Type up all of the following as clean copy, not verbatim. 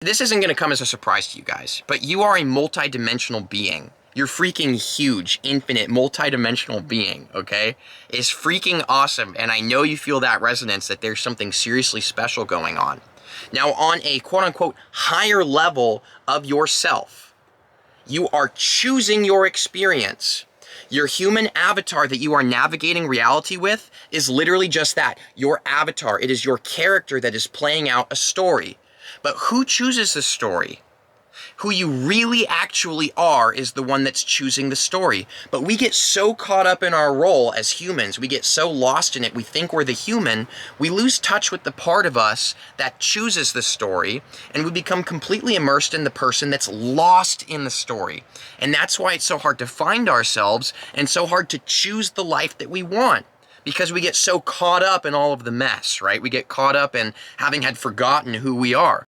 This isn't going to come as a surprise to you guys, but you are a multi-dimensional being. You're freaking huge, infinite, multi-dimensional being, okay? It's freaking awesome, and I know you feel that resonance that there's something seriously special going on. Now, on a quote-unquote higher level of yourself, you are choosing your experience. Your human avatar that you are navigating reality with is literally just that, your avatar. It is your character that is playing out a story. But who chooses the story? Who you really actually are is the one that's choosing the story. But we get so caught up in our role as humans, we get so lost in it, we think we're the human, we lose touch with the part of us that chooses the story, and we become completely immersed in the person that's lost in the story. And that's why it's so hard to find ourselves and so hard to choose the life that we want. Because we get so caught up in all of the mess, right? We get caught up in having had forgotten who we are.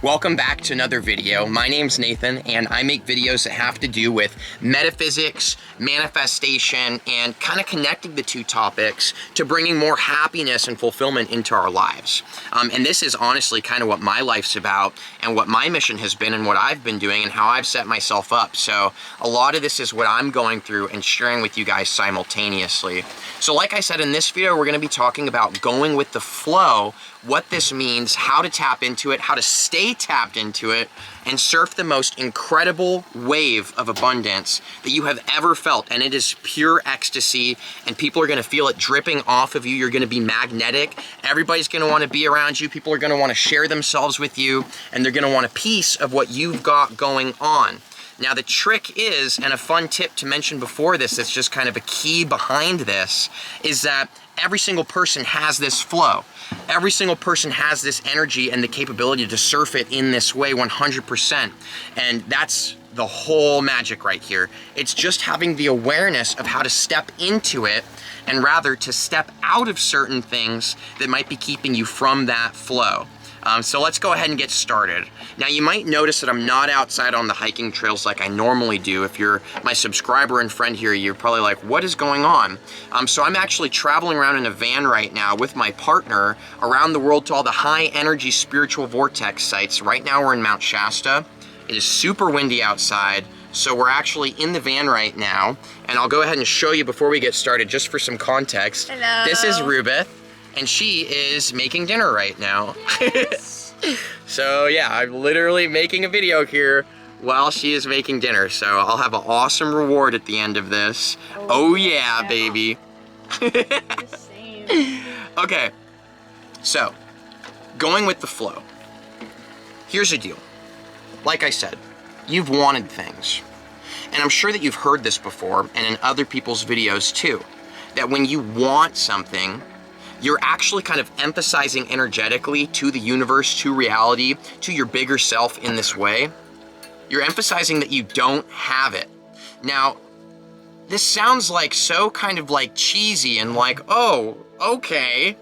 Welcome back to another video. My name's Nathan, and I make videos that have to do with metaphysics, manifestation, and kind of connecting the two topics to bringing more happiness and fulfillment into our lives. And this is honestly kind of what my life's about and what my mission has been and what I've been doing and how I've set myself up. So a lot of this is what I'm going through and sharing with you guys simultaneously. So like I said, in this video, we're going to be talking about going with the flow, what this means, how to tap into it, how to stay tapped into it, and surf the most incredible wave of abundance that you have ever felt. And it is pure ecstasy, and people are gonna feel it dripping off of you. You're gonna be magnetic. Everybody's gonna wanna be around you. People are gonna wanna share themselves with you, and they're gonna want a piece of what you've got going on. Now the trick is, and a fun tip to mention before this, that's just kind of a key behind this, is that every single person has this flow. Every single person has this energy and the capability to surf it in this way 100%. And that's the whole magic right here. It's just having the awareness of how to step into it, and rather to step out of certain things that might be keeping you from that flow. So let's go ahead and get started. Now you might notice that I'm not outside on the hiking trails like I normally do. If you're my subscriber and friend here, you're probably like, what is going on? So I'm actually traveling around in a van right now with my partner around the world to all the high energy spiritual vortex sites. Right now we're in Mount Shasta. It is super windy outside. So we're actually in the van right now, and I'll go ahead and show you before we get started, just for some context. Hello. This is Rubeth. And she is making dinner right now. Yes. So yeah, I'm literally making a video here while she is making dinner. So I'll have an awesome reward at the end of this. Oh yeah, baby. Okay, so going with the flow. Here's the deal. Like I said, you've wanted things. And I'm sure that you've heard this before and in other people's videos too, that when you want something, you're actually kind of emphasizing energetically to the universe, to reality, to your bigger self in this way. You're emphasizing that you don't have it. Now, this sounds like so kind of like cheesy and like, oh, okay.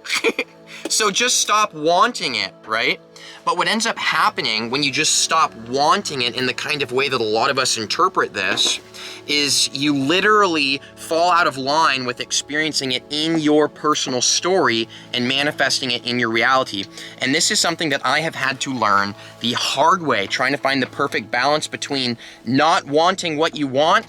So just stop wanting it, right? But what ends up happening when you just stop wanting it in the kind of way that a lot of us interpret this is you literally fall out of line with experiencing it in your personal story and manifesting it in your reality. And this is something that I have had to learn the hard way, trying to find the perfect balance between not wanting what you want,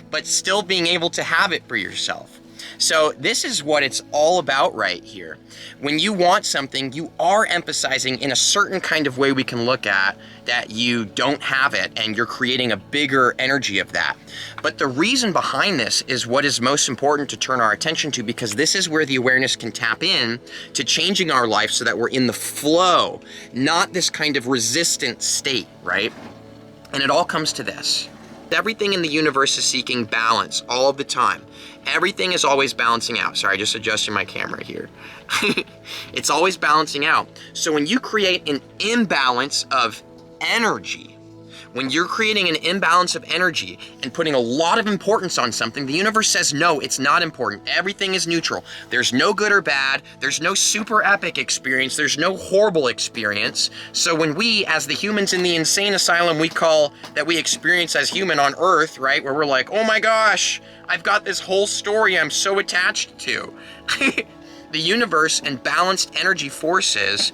but still being able to have it for yourself. So this is what it's all about right here. When you want something, you are emphasizing in a certain kind of way we can look at that you don't have it, and you're creating a bigger energy of that. But the reason behind this is what is most important to turn our attention to, because this is where the awareness can tap in to changing our life so that we're in the flow, not this kind of resistant state, right? And it all comes to this. Everything in the universe is seeking balance all of the time. Everything is always balancing out. Sorry, just adjusting my camera here. It's always balancing out. So when you create an imbalance of energy, When you're creating an imbalance of energy and putting a lot of importance on something, the universe says, no, it's not important. Everything is neutral. There's no good or bad. There's no super epic experience. There's no horrible experience. So when we, as the humans in the insane asylum we experience as human on Earth, right, where we're like, oh my gosh, I've got this whole story I'm so attached to. The universe and balanced energy forces,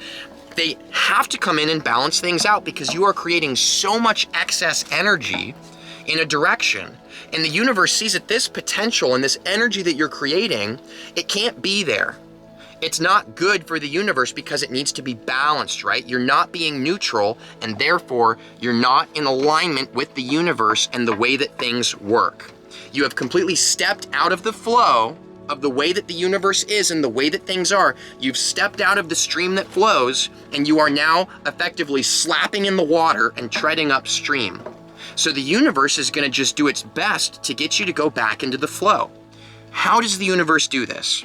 they have to come in and balance things out because you are creating so much excess energy in a direction. And the universe sees that this potential and this energy that you're creating, it can't be there. It's not good for the universe because it needs to be balanced, right? You're not being neutral, and therefore you're not in alignment with the universe and the way that things work. You have completely stepped out of the flow of the way that the universe is and the way that things are. You've stepped out of the stream that flows, and you are now effectively slapping in the water and treading upstream. So the universe is going to just do its best to get you to go back into the flow. How does the universe do this?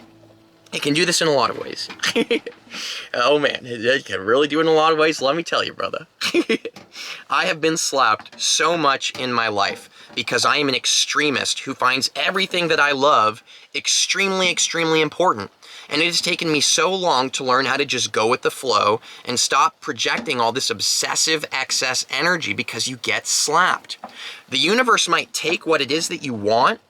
It can do this in a lot of ways. Oh man, it can really do it in a lot of ways, let me tell you, brother. I have been slapped so much in my life because I am an extremist who finds everything that I love extremely, extremely important. And it has taken me so long to learn how to just go with the flow and stop projecting all this obsessive excess energy because you get slapped. The universe might take what it is that you want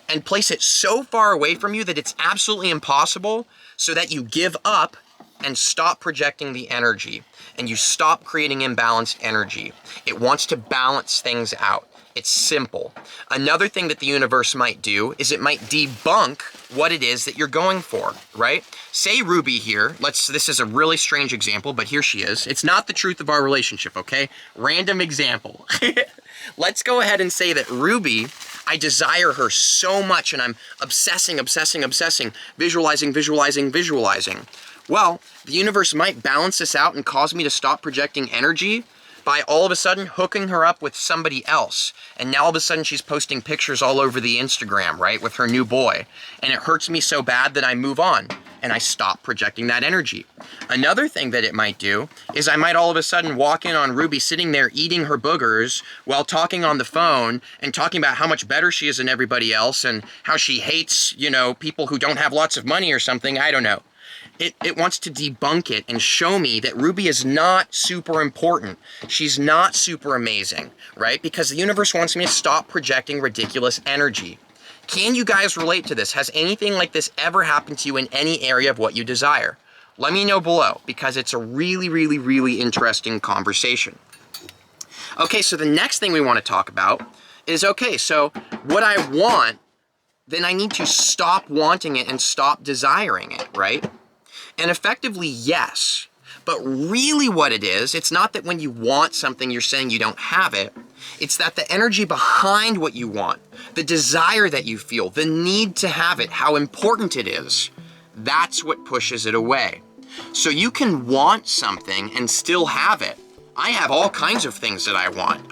and place it so far away from you that it's absolutely impossible, so that you give up and stop projecting the energy and you stop creating imbalanced energy. It wants to balance things out. It's simple. Another thing that the universe might do is it might debunk what it is that you're going for, right? Say Ruby here, this is a really strange example, but here she is. It's not the truth of our relationship, okay? Random example. Let's go ahead and say that Ruby, I desire her so much and I'm obsessing, visualizing. Well, the universe might balance this out and cause me to stop projecting energy by all of a sudden hooking her up with somebody else. And now all of a sudden she's posting pictures all over the Instagram, right, with her new boy. And it hurts me so bad that I move on and I stop projecting that energy. Another thing that it might do is I might all of a sudden walk in on Ruby sitting there eating her boogers while talking on the phone and talking about how much better she is than everybody else and how she hates, people who don't have lots of money or something. I don't know. It wants to debunk it and show me that Ruby is not super important. She's not super amazing, right? Because the universe wants me to stop projecting ridiculous energy. Can you guys relate to this? Has anything like this ever happened to you in any area of what you desire? Let me know below, because it's a really, really, really interesting conversation. Okay, so the next thing we want to talk about is, okay, so what I want, then I need to stop wanting it and stop desiring it, right? And effectively, yes. But really what it is, it's not that when you want something, you're saying you don't have it. It's that the energy behind what you want, the desire that you feel, the need to have it, how important it is, that's what pushes it away. So you can want something and still have it. I have all kinds of things that I want.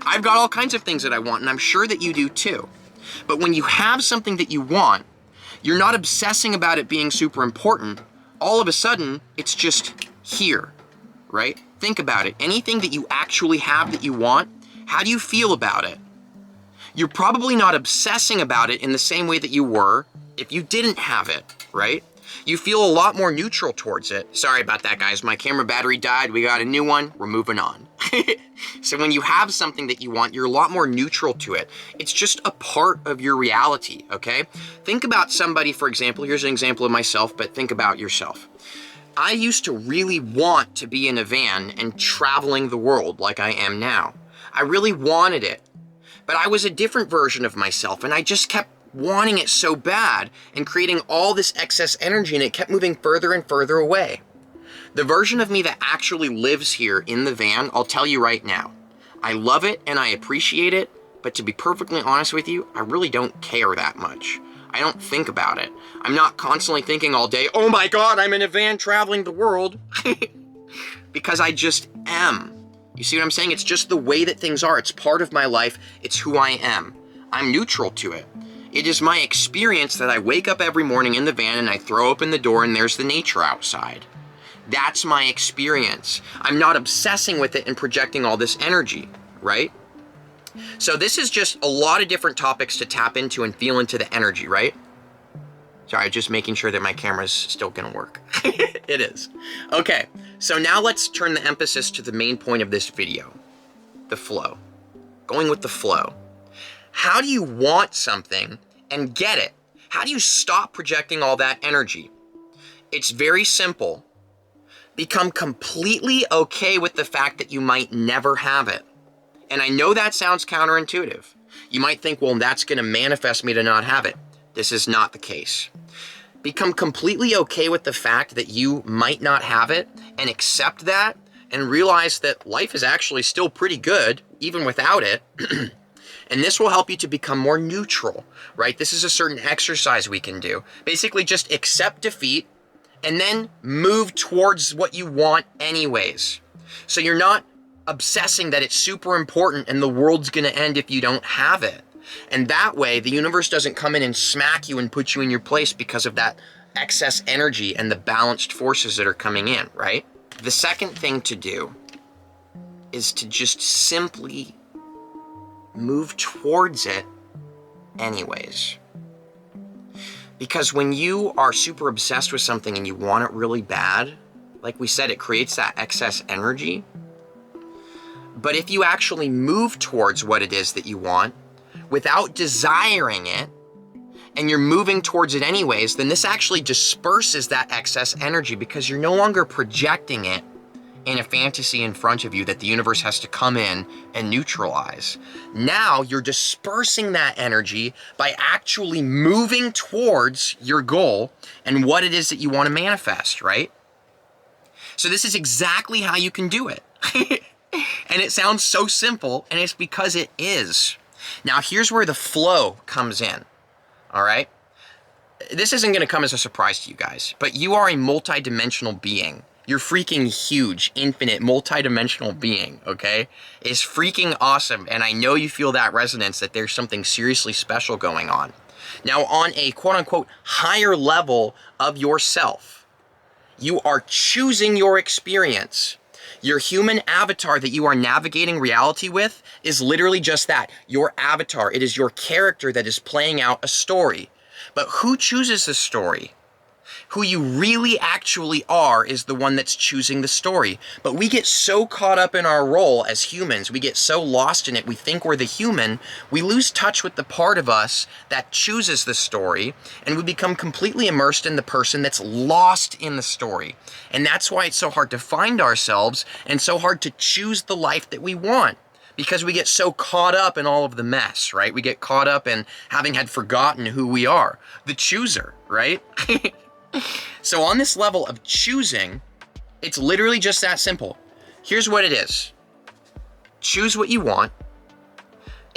I've got all kinds of things that I want, and I'm sure that you do too. But when you have something that you want, you're not obsessing about it being super important. All of a sudden, it's just here, right? Think about it. Anything that you actually have that you want, how do you feel about it? You're probably not obsessing about it in the same way that you were if you didn't have it, right? You feel a lot more neutral towards it. Sorry about that, guys. My camera battery died. We got a new one. We're moving on. So when you have something that you want, you're a lot more neutral to it. It's just a part of your reality, okay? Think about somebody, for example. Here's an example of myself, but think about yourself. I used to really want to be in a van and traveling the world like I am now. I really wanted it, but I was a different version of myself, and I just kept wanting it so bad and creating all this excess energy, and it kept moving further and further away. The version of me that actually lives here in the van, I'll tell you right now, I love it and I appreciate it, but to be perfectly honest with you, I really don't care that much. I don't think about it. I'm not constantly thinking all day, oh my God, I'm in a van traveling the world. Because I just am. You see what I'm saying? It's just the way that things are. It's part of my life. It's who I am. I'm neutral to it. It is my experience that I wake up every morning in the van and I throw open the door and there's the nature outside. That's my experience. I'm not obsessing with it and projecting all this energy, right? So this is just a lot of different topics to tap into and feel into the energy, right? Sorry, just making sure that my camera's still gonna work. It is. Okay, so now let's turn the emphasis to the main point of this video, the flow. Going with the flow. How do you want something and get it? How do you stop projecting all that energy? It's very simple. Become completely okay with the fact that you might never have it. And I know that sounds counterintuitive. You might think, well, that's gonna manifest me to not have it. This is not the case. Become completely okay with the fact that you might not have it and accept that and realize that life is actually still pretty good even without it. And this will help you to become more neutral, right? This is a certain exercise we can do. Basically just accept defeat and then move towards what you want anyways. So you're not obsessing that it's super important and the world's gonna end if you don't have it. And that way, the universe doesn't come in and smack you and put you in your place because of that excess energy and the balanced forces that are coming in, right? The second thing to do is to just simply move towards it anyways. Because when you are super obsessed with something and you want it really bad, like we said, it creates that excess energy. But if you actually move towards what it is that you want, without desiring it, and you're moving towards it anyways, then this actually disperses that excess energy because you're no longer projecting it in a fantasy in front of you that the universe has to come in and neutralize. Now you're dispersing that energy by actually moving towards your goal and what it is that you want to manifest, right? So this is exactly how you can do it. And it sounds so simple, and it's because it is. Now, here's where the flow comes in, all right? This isn't going to come as a surprise to you guys, but you are a multidimensional being. You're freaking huge, infinite, multidimensional being, okay? It's freaking awesome, and I know you feel that resonance that there's something seriously special going on. Now, on a quote-unquote higher level of yourself, you are choosing your experience. Your human avatar that you are navigating reality with is literally just that, your avatar. It is your character that is playing out a story. But who chooses the story? Who you really actually are is the one that's choosing the story. But we get so caught up in our role as humans, we get so lost in it, we think we're the human, we lose touch with the part of us that chooses the story, and we become completely immersed in the person that's lost in the story. And that's why it's so hard to find ourselves and so hard to choose the life that we want. Because we get so caught up in all of the mess, right? We get caught up in having had forgotten who we are, the chooser, right? So on this level of choosing, it's literally just that simple. Here's what it is. Choose what you want.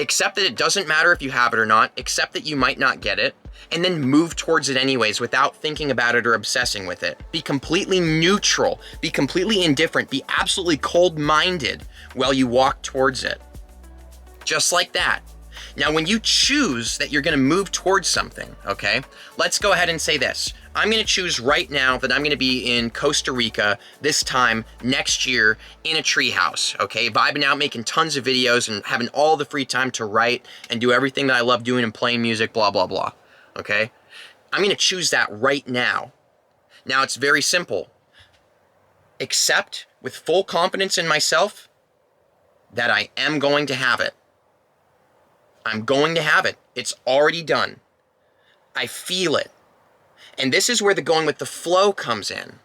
Accept that it doesn't matter if you have it or not. Accept that you might not get it. And then move towards it anyways without thinking about it or obsessing with it. Be completely neutral. Be completely indifferent. Be absolutely cold-minded while you walk towards it. Just like that. Now, when you choose that you're going to move towards something, okay, let's go ahead and say this. I'm going to choose right now that I'm going to be in Costa Rica this time next year in a treehouse, okay, vibing out, making tons of videos and having all the free time to write and do everything that I love doing and playing music, blah, blah, blah, okay? I'm going to choose that right now. Now, it's very simple. Accept with full confidence in myself that I am going to have it. I'm going to have it. It's already done. I feel it. And this is where the going with the flow comes in.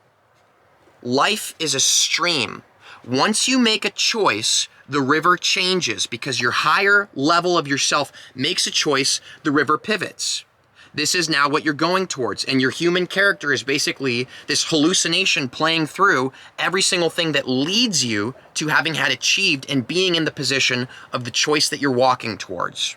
Life is a stream. Once you make a choice, the river changes because your higher level of yourself makes a choice, the river pivots. This is now what you're going towards. And your human character is basically this hallucination playing through every single thing that leads you to having had achieved and being in the position of the choice that you're walking towards.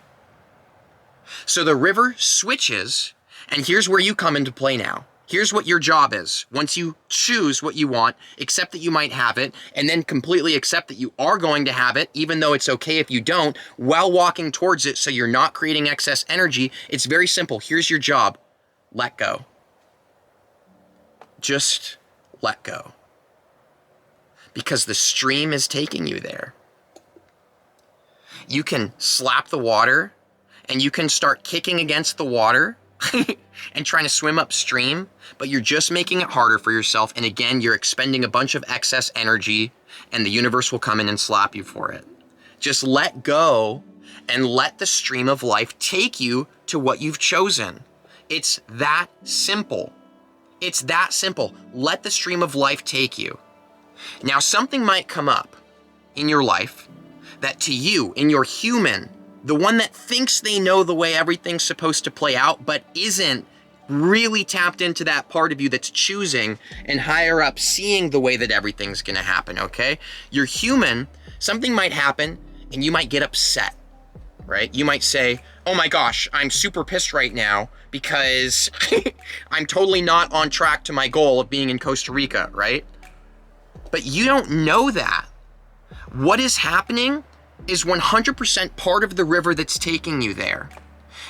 So the river switches, and here's where you come into play now. Here's what your job is. Once you choose what you want, accept that you might have it, and then completely accept that you are going to have it, even though it's okay if you don't, while walking towards it so you're not creating excess energy, it's very simple. Here's your job. Let go. Just let go. because the stream is taking you there. You can slap the water and you can start kicking against the water and trying to swim upstream, but you're just making it harder for yourself. And again, you're expending a bunch of excess energy and the universe will come in and slap you for it. Just let go and let the stream of life take you to what you've chosen. It's that simple. It's that simple. Let the stream of life take you. Now, something might come up in your life that to you, in your human, the one that thinks they know the way everything's supposed to play out, but isn't really tapped into that part of you that's choosing and higher up seeing the way that everything's gonna happen, okay? You're human, something might happen and you might get upset, right? You might say, oh my gosh, I'm super pissed right now because I'm totally not on track to my goal of being in Costa Rica, right? But you don't know that. What is happening is 100% part of the river that's taking you there.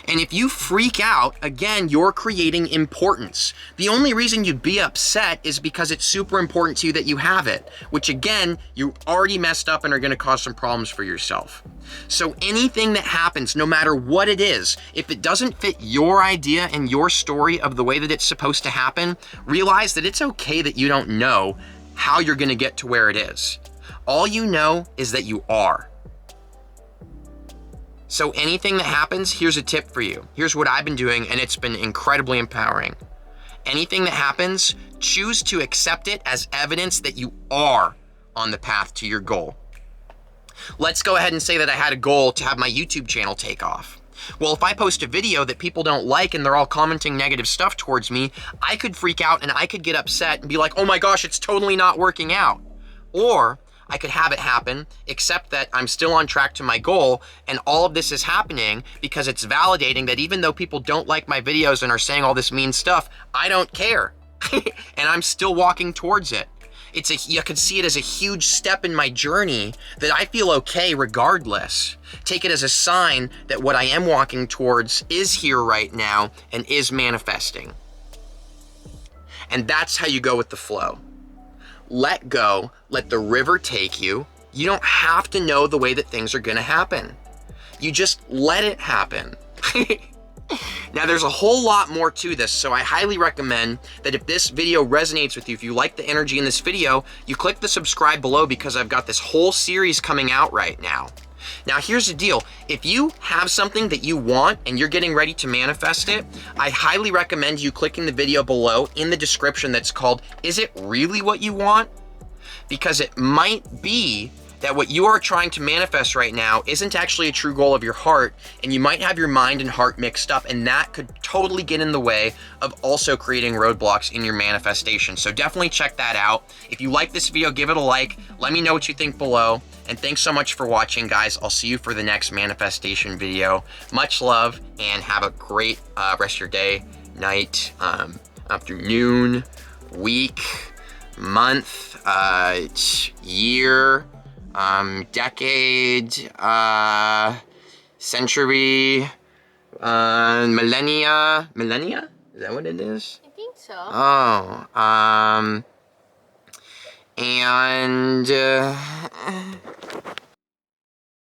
And if you freak out, again, you're creating importance. The only reason you'd be upset is because it's super important to you that you have it, which again, you already messed up and are gonna cause some problems for yourself. So anything that happens, no matter what it is, if it doesn't fit your idea and your story of the way that it's supposed to happen, realize that it's okay that you don't know how you're gonna get to where it is. All you know is that you are. So anything that happens, here's a tip for you. Here's what I've been doing, and it's been incredibly empowering. Anything that happens, choose to accept it as evidence that you are on the path to your goal. Let's go ahead and say that I had a goal to have my YouTube channel take off. Well, if I post a video that people don't like and they're all commenting negative stuff towards me, I could freak out and I could get upset and be like, oh my gosh, it's totally not working out. Or I could have it happen, except that I'm still on track to my goal, and all of this is happening because it's validating that even though people don't like my videos and are saying all this mean stuff, I don't care. And I'm still walking towards it. You could see it as a huge step in my journey that I feel okay regardless. Take it as a sign that what I am walking towards is here right now and is manifesting. And that's how you go with the flow. Let go, let the river take you. You don't have to know the way that things are gonna happen. You just let it happen. Now there's a whole lot more to this, so I highly recommend that if this video resonates with you, if you like the energy in this video, you click the subscribe below because I've got this whole series coming out right now. Now here's the deal, if you have something that you want and you're getting ready to manifest it, I highly recommend you clicking the video below in the description that's called, Is It Really What You Want? Because it might be that what you are trying to manifest right now isn't actually a true goal of your heart, and you might have your mind and heart mixed up, and that could totally get in the way of also creating roadblocks in your manifestation. So definitely check that out. If you like this video, give it a like. Let me know what you think below. And thanks so much for watching, guys. I'll see you for the next manifestation video. Much love, and have a great rest of your day, night, afternoon, week, month, year, decade, century, millennia. Millennia? Is that what it is? I think so. Oh, and